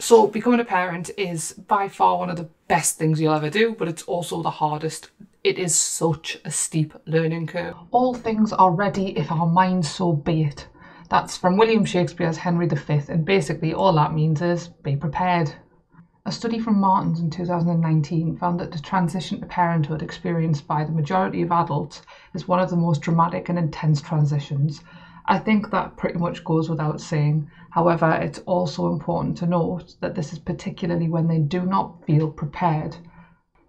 So becoming a parent is by far one of the best things you'll ever do, but it's also the hardest. It is such a steep learning curve. All things are ready if our minds so be it. That's from William Shakespeare's Henry V, and basically all that means is be prepared. A study from Martins in 2019 found that the transition to parenthood experienced by the majority of adults is one of the most dramatic and intense transitions. I think that pretty much goes without saying. However, it's also important to note that this is particularly when they do not feel prepared.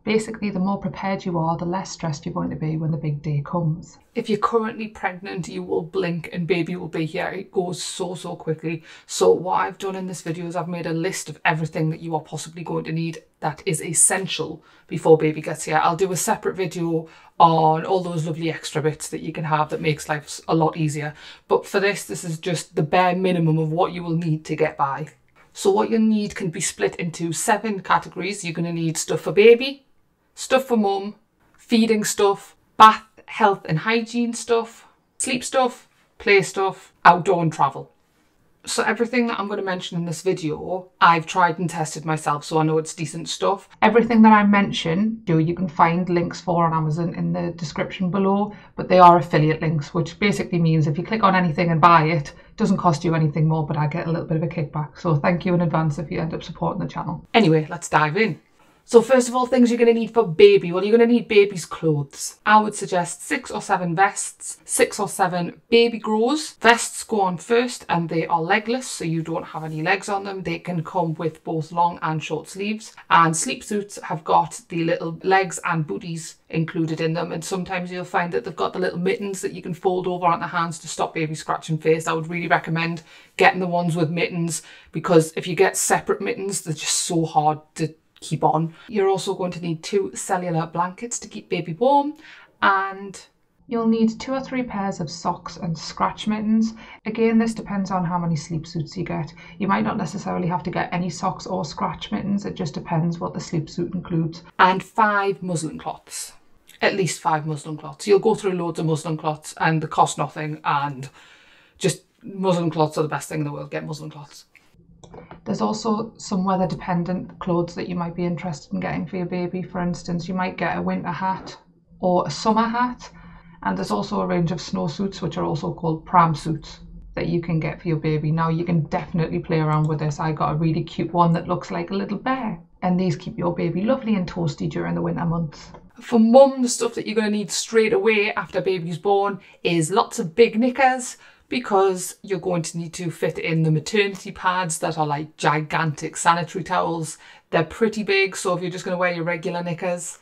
Basically, the more prepared you are, the less stressed you're going to be when the big day comes. If you're currently pregnant, you will blink and baby will be here. It goes so quickly. So what I've done in this video is I've made a list of everything that you are possibly going to need that is essential before baby gets here. I'll do a separate video on all those lovely extra bits that you can have that makes life a lot easier. But for this is just the bare minimum of what you will need to get by. So what you'll need can be split into 7 categories. You're going to need stuff for baby, stuff for mum, feeding stuff, bath, health and hygiene stuff, sleep stuff, play stuff, outdoor and travel. So everything that I'm going to mention in this video, I've tried and tested myself, so I know it's decent stuff. Everything that I mention, you can find links for on Amazon in the description below, but they are affiliate links, which basically means if you click on anything and buy it, it doesn't cost you anything more, but I get a little bit of a kickback. So thank you in advance if you end up supporting the channel. Anyway, let's dive in. So first of all, things you're going to need for baby. Well, you're going to need baby's clothes. I would suggest 6 or 7 vests, 6 or 7 baby grows. Vests go on first and they are legless, so you don't have any legs on them. They can come with both long and short sleeves. And sleep suits have got the little legs and booties included in them. And sometimes you'll find that they've got the little mittens that you can fold over on the hands to stop baby scratching face. I would really recommend getting the ones with mittens, because if you get separate mittens, they're just so hard to keep on. You're also going to need 2 cellular blankets to keep baby warm, and you'll need 2 or 3 pairs of socks and scratch mittens. Again, this depends on how many sleep suits you get. You might not necessarily have to get any socks or scratch mittens, it just depends what the sleep suit includes. And 5 muslin cloths. At least 5 muslin cloths. You'll go through loads of muslin cloths and they cost nothing, and just muslin cloths are the best thing in the world. Get muslin cloths. There's also some weather dependent clothes that you might be interested in getting for your baby. For instance, you might get a winter hat or a summer hat, and there's also a range of snowsuits which are also called pram suits that you can get for your baby. Now you can definitely play around with this. I got a really cute one that looks like a little bear, and these keep your baby lovely and toasty during the winter months. For mum, the stuff that you're going to need straight away after baby's born is lots of big knickers, because you're going to need to fit in the maternity pads that are like gigantic sanitary towels. They're pretty big, so if you're just going to wear your regular knickers,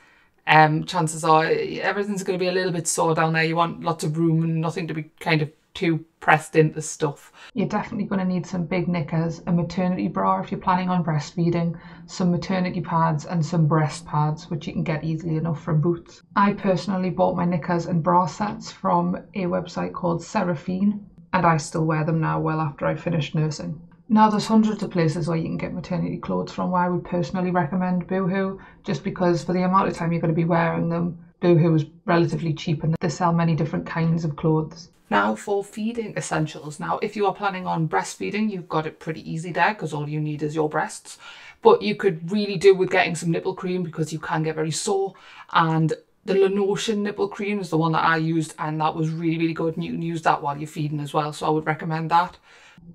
chances are everything's going to be a little bit sore down there. You want lots of room and nothing to be kind of too pressed into stuff. You're definitely going to need some big knickers, a maternity bra if you're planning on breastfeeding, some maternity pads and some breast pads, which you can get easily enough from Boots. I personally bought my knickers and bra sets from a website called Seraphine, and I still wear them now well after I finished nursing. Now there's hundreds of places where you can get maternity clothes from. Where I would personally recommend Boohoo, just because for the amount of time you're going to be wearing them, Boohoo is relatively cheap and they sell many different kinds of clothes. Now for feeding essentials. Now if you are planning on breastfeeding, you've got it pretty easy there because all you need is your breasts. But you could really do with getting some nipple cream because you can get very sore, and the Lanotion nipple cream is the one that I used, and that was really good, and you can use that while you're feeding as well, so I would recommend that.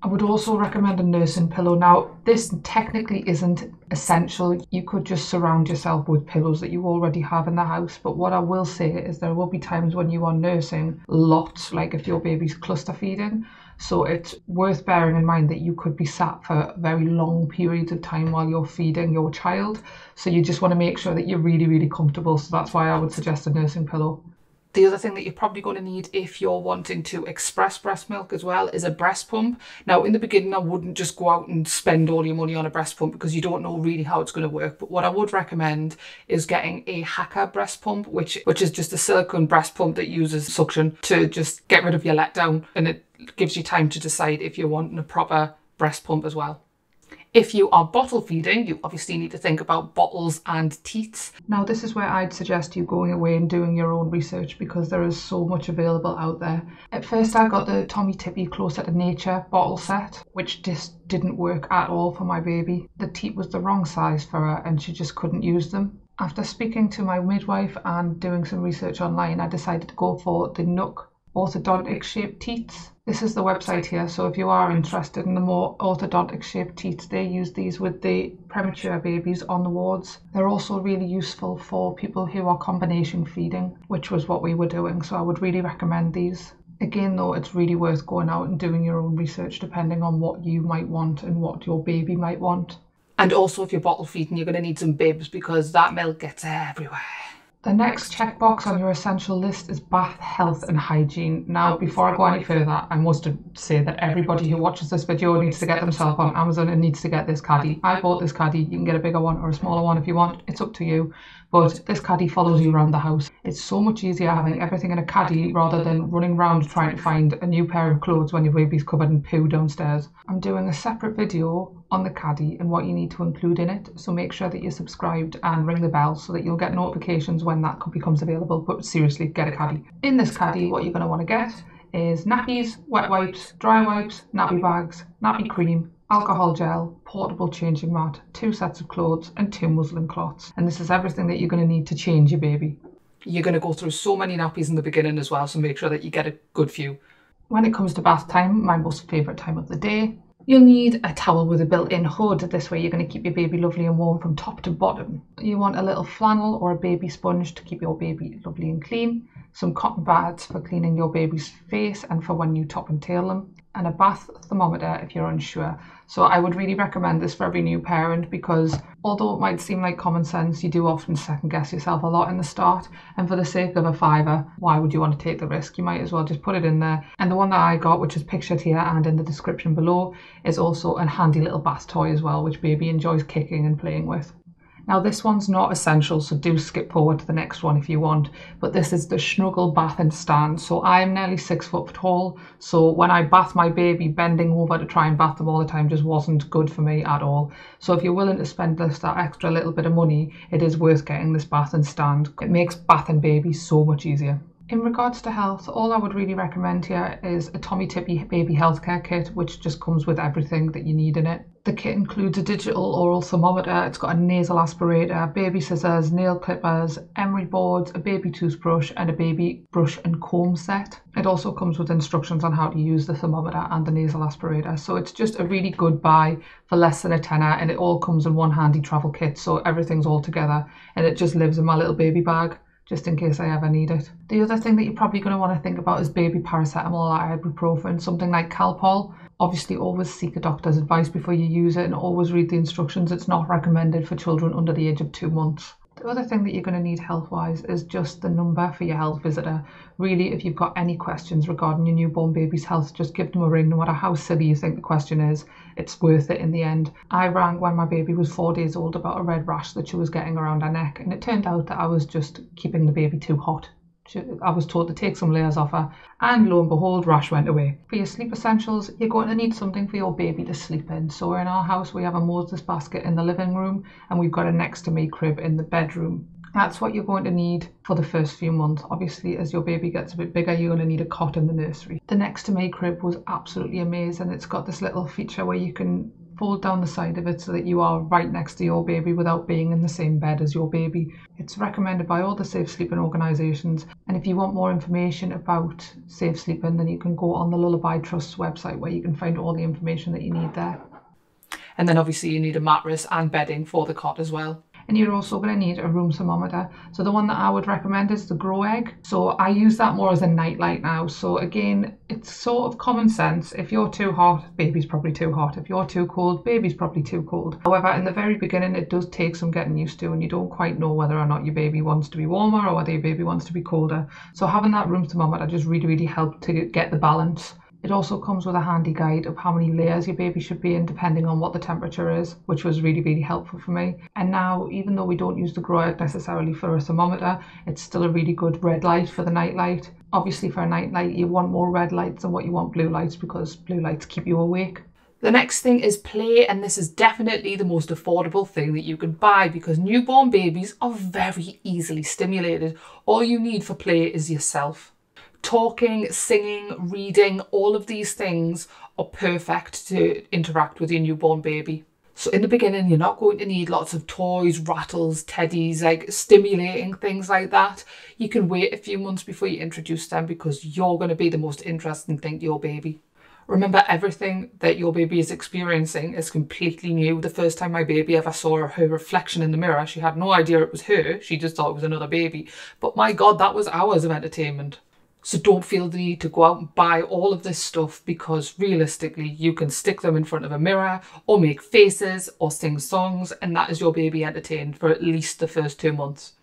I would also recommend a nursing pillow. Now this technically isn't essential, you could just surround yourself with pillows that you already have in the house, but what I will say is there will be times when you are nursing lots, like if your baby's cluster feeding, so it's worth bearing in mind that you could be sat for very long periods of time while you're feeding your child, so you just want to make sure that you're really comfortable, so that's why I would suggest a nursing pillow. The other thing that you're probably going to need if you're wanting to express breast milk as well is a breast pump. Now in the beginning I wouldn't just go out and spend all your money on a breast pump because you don't know really how it's going to work, but what I would recommend is getting a Hacker breast pump, which is just a silicone breast pump that uses suction to just get rid of your letdown, and it gives you time to decide if you're wanting a proper breast pump as well. If you are bottle feeding, you obviously need to think about bottles and teats. Now, this is where I'd suggest you going away and doing your own research because there is so much available out there. At first, I got the Tommy Tippy Closer to Nature bottle set, which just didn't work at all for my baby. The teat was the wrong size for her and she just couldn't use them. After speaking to my midwife and doing some research online, I decided to go for the Nook orthodontic shaped teats. This is the website here, so if you are interested in the more orthodontic shaped teats, they use these with the premature babies on the wards. They're also really useful for people who are combination feeding, which was what we were doing, so I would really recommend these. Again though, it's really worth going out and doing your own research depending on what you might want and what your baby might want. And also if you're bottle feeding, you're going to need some bibs because that milk gets everywhere. The next checkbox on your essential list is bath, health and hygiene. Now, before I go any further, I must say that everybody who watches this video needs to get themselves on Amazon and needs to get this caddy. I bought this caddy. You can get a bigger one or a smaller one if you want. It's up to you. But this caddy follows you around the house. It's so much easier having everything in a caddy rather than running around trying to find a new pair of clothes when your baby's covered in poo downstairs. I'm doing a separate video on the caddy and what you need to include in it, so make sure that you're subscribed and ring the bell so that you'll get notifications when that becomes available. But seriously, get a caddy. In this caddy, what you're going to want to get is nappies, wet wipes, dry wipes, nappy bags, nappy cream, alcohol gel, portable changing mat, 2 sets of clothes and 2 muslin cloths. And this is everything that you're going to need to change your baby. You're going to go through so many nappies in the beginning as well, so make sure that you get a good few. When it comes to bath time, my most favourite time of the day, you'll need a towel with a built-in hood. This way you're going to keep your baby lovely and warm from top to bottom. You want a little flannel or a baby sponge to keep your baby lovely and clean, some cotton pads for cleaning your baby's face and for when you top and tail them, and a bath thermometer if you're unsure. So I would really recommend this for every new parent because although it might seem like common sense, you do often second guess yourself a lot in the start, and for the sake of a £5, why would you want to take the risk? You might as well just put it in there. And the one that I got, which is pictured here and in the description below, is also a handy little bath toy as well, which baby enjoys kicking and playing with. Now this one's not essential, so do skip forward to the next one if you want, but this is the Snuggle Bath and Stand. So I'm nearly 6 foot tall, so when I bath my baby, bending over to try and bath them all the time just wasn't good for me at all. So if you're willing to spend that extra little bit of money, it is worth getting this bath and stand. It makes bathing babies so much easier. In regards to health, all I would really recommend here is a Tommy Tippy baby healthcare kit, which just comes with everything that you need in it. The kit includes a digital oral thermometer, it's got a nasal aspirator, baby scissors, nail clippers, emery boards, a baby toothbrush and a baby brush and comb set. It also comes with instructions on how to use the thermometer and the nasal aspirator. So it's just a really good buy for less than a tenner, and it all comes in one handy travel kit, so everything's all together and it just lives in my little baby bag, just in case I ever need it. The other thing that you're probably going to want to think about is baby paracetamol or ibuprofen, something like Calpol. Obviously always seek a doctor's advice before you use it and always read the instructions. It's not recommended for children under the age of 2 months. The other thing that you're going to need health-wise is just the number for your health visitor. Really, if you've got any questions regarding your newborn baby's health, just give them a ring, no matter how silly you think the question is. It's worth it in the end. I rang when my baby was 4 days old about a red rash that she was getting around her neck, and it turned out that I was just keeping the baby too hot. I was told to take some layers off her, and lo and behold, rash went away. For your sleep essentials, you're going to need something for your baby to sleep in. So in our house, we have a Moses basket in the living room, and we've got a next to me crib in the bedroom. That's what you're going to need for the first few months. Obviously, as your baby gets a bit bigger, you're going to need a cot in the nursery. The next to me crib was absolutely amazing. It's got this little feature where you can fold down the side of it so that you are right next to your baby without being in the same bed as your baby. It's recommended by all the safe sleeping organisations, and if you want more information about safe sleeping, then you can go on the Lullaby Trust's website where you can find all the information that you need there. And then obviously you need a mattress and bedding for the cot as well. And you're also going to need a room thermometer. So the one that I would recommend is the Grow Egg. So I use that more as a nightlight now. So again, it's sort of common sense. If you're too hot, baby's probably too hot. If you're too cold, baby's probably too cold. However, in the very beginning, it does take some getting used to, and you don't quite know whether or not your baby wants to be warmer or whether your baby wants to be colder. So having that room thermometer just really helped to get the balance. It also comes with a handy guide of how many layers your baby should be in depending on what the temperature is, which was really helpful for me. And now, even though we don't use the Grow Egg necessarily for a thermometer, it's still a really good red light for the night light. Obviously for a night light, you want more red lights than what you want blue lights because blue lights keep you awake. The next thing is play, and this is definitely the most affordable thing that you can buy because newborn babies are very easily stimulated. All you need for play is yourself. Talking, singing, reading, all of these things are perfect to interact with your newborn baby. So in the beginning, you're not going to need lots of toys, rattles, teddies, like stimulating things like that. You can wait a few months before you introduce them because you're going to be the most interesting thing to your baby. Remember, everything that your baby is experiencing is completely new. The first time my baby ever saw her reflection in the mirror, she had no idea it was her. She just thought it was another baby. But my God, that was hours of entertainment. So don't feel the need to go out and buy all of this stuff because realistically, you can stick them in front of a mirror or make faces or sing songs, and that is your baby entertained for at least the first 2 months.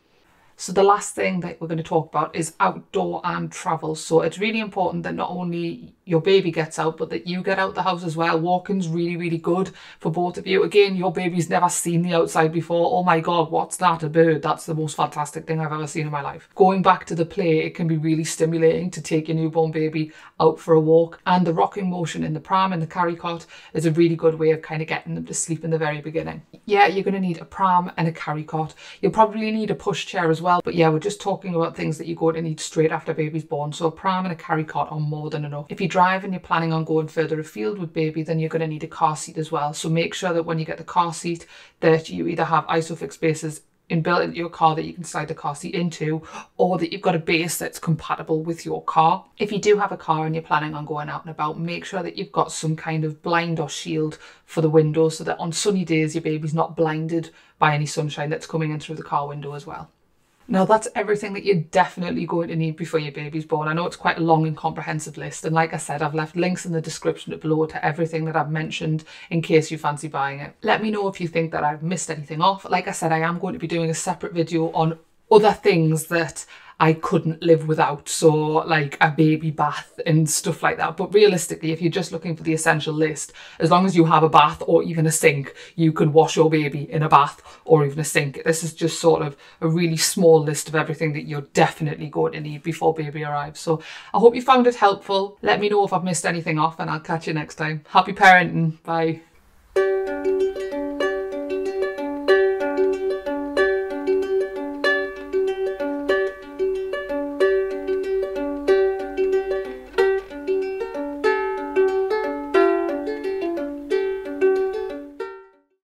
So the last thing that we're going to talk about is outdoor and travel. So it's really important that not only your baby gets out, but that you get out the house as well. Walking's really, really good for both of you. Again, your baby's never seen the outside before. Oh my God, what's that? A bird? That's the most fantastic thing I've ever seen in my life. Going back to the play, it can be really stimulating to take your newborn baby out for a walk. And the rocking motion in the pram and the carry cot is a really good way of kind of getting them to sleep in the very beginning. Yeah, you're going to need a pram and a carry cot. You'll probably need a pushchair as well. But yeah, we're just talking about things that you're going to need straight after baby's born. So a pram and a carry cot are more than enough. If you drive and you're planning on going further afield with baby, then you're going to need a car seat as well. So make sure that when you get the car seat that you either have ISOFIX spaces inbuilt into your car that you can slide the car seat into, or that you've got a base that's compatible with your car. If you do have a car and you're planning on going out and about, make sure that you've got some kind of blind or shield for the window so that on sunny days your baby's not blinded by any sunshine that's coming in through the car window as well. Now that's everything that you're definitely going to need before your baby's born. I know it's quite a long and comprehensive list, and like I said, I've left links in the description below to everything that I've mentioned in case you fancy buying it. Let me know if you think that I've missed anything off. Like I said, I am going to be doing a separate video on other things that I couldn't live without, so like a baby bath and stuff like that. But realistically, if you're just looking for the essential list, as long as you have a bath or even a sink, you can wash your baby in a bath or even a sink. This is just sort of a really small list of everything that you're definitely going to need before baby arrives. So I hope you found it helpful. Let me know if I've missed anything off, and I'll catch you next time. Happy parenting. Bye.